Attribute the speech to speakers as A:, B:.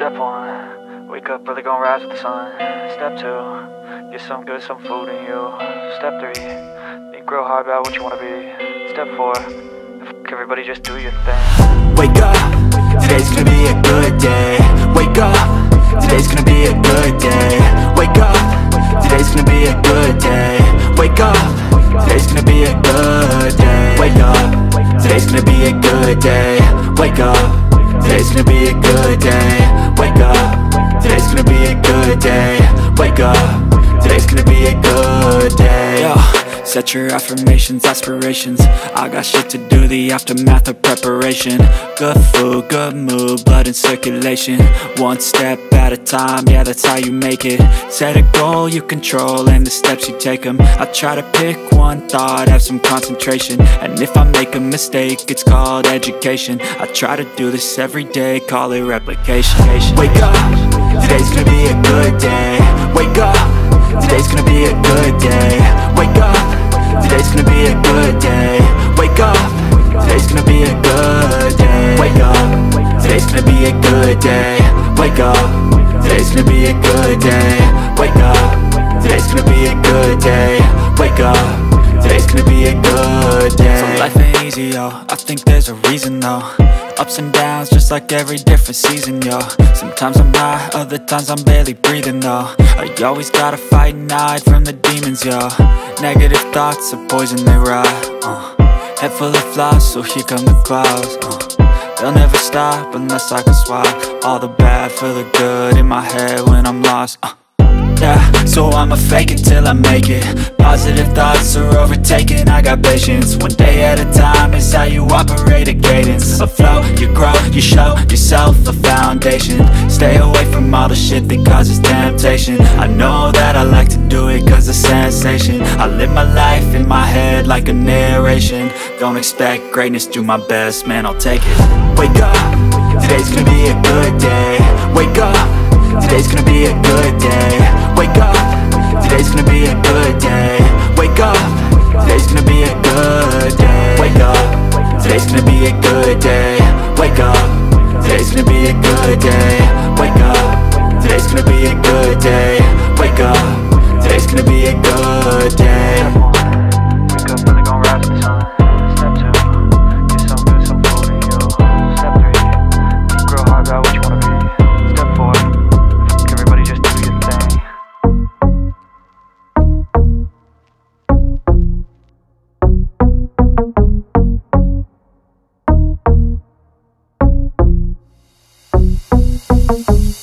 A: Step 1, wake up early, gonna rise with the sun. Step 2, get some good, some food in you. Step 3, think real hard about what you wanna be. Step 4, fuck everybody, just do your thing.
B: Wake up, today's gonna be a good day. Wake up, today's gonna be a good day. Wake up, today's gonna be a good day. Wake up, today's gonna be a good day. Wake up, today's gonna be a good day. Wake up, today's gonna be a good day. Wake up, today's gonna be a good day. Wake up, today's gonna be a good day. Yo, set your affirmations, aspirations. I got shit to do, the aftermath of preparation. Good food, good mood, blood in circulation. One step at a time, yeah, that's how you make it. Set a goal you control and the steps you take them. I try to pick one thought, have some concentration. And if I make a mistake, it's called education. I try to do this every day, call it replication. Wake up, today's gonna be a good day. Wake up, today's gonna be a good day. Wake up, today's gonna be a good day. Wake up, today's gonna be a good day. Wake up, today's gonna be a good day. Wake up, today's gonna be a good day. Wake up, today's gonna be a good day. Wake up, today's gonna be a good day. So life ain't easy, yo, I think there's a reason though. Ups and downs, just like every different season, yo. Sometimes I'm high, other times I'm barely breathing, though. I always gotta fight and hide from the demons, yo. Negative thoughts are poison, they rot. Head full of flies, so here come the clouds. They'll never stop unless I can swap all the bad for the good in my head when I'm lost. Yeah, so I'ma fake it till I make it. Positive thoughts are overtaken, I got patience. One day at a time is how you operate a cadence. A flow, you grow, you show yourself a foundation. Stay away from all the shit that causes temptation. I know that I like to do it cause it's sensation. I live my life in my head like a narration. Don't expect greatness, do my best, man, I'll take it. Wake up, today's gonna be a good day. Wake up, today's gonna be a good day. Wake up, today's gonna be a good day. Wake up, today's gonna be a good day. Wake up, today's gonna be a good day. Wake up, today's gonna be a good day. Wake up, today's gonna be a good day. Wake up, today's gonna be a good day.
A: Wake up early, gonna rise with the sun. Step 2, get some good, some food in you. Step 3, think real hard about what you wanna be. Step 4, fuck everybody, just do your thing.
B: We'll be right back.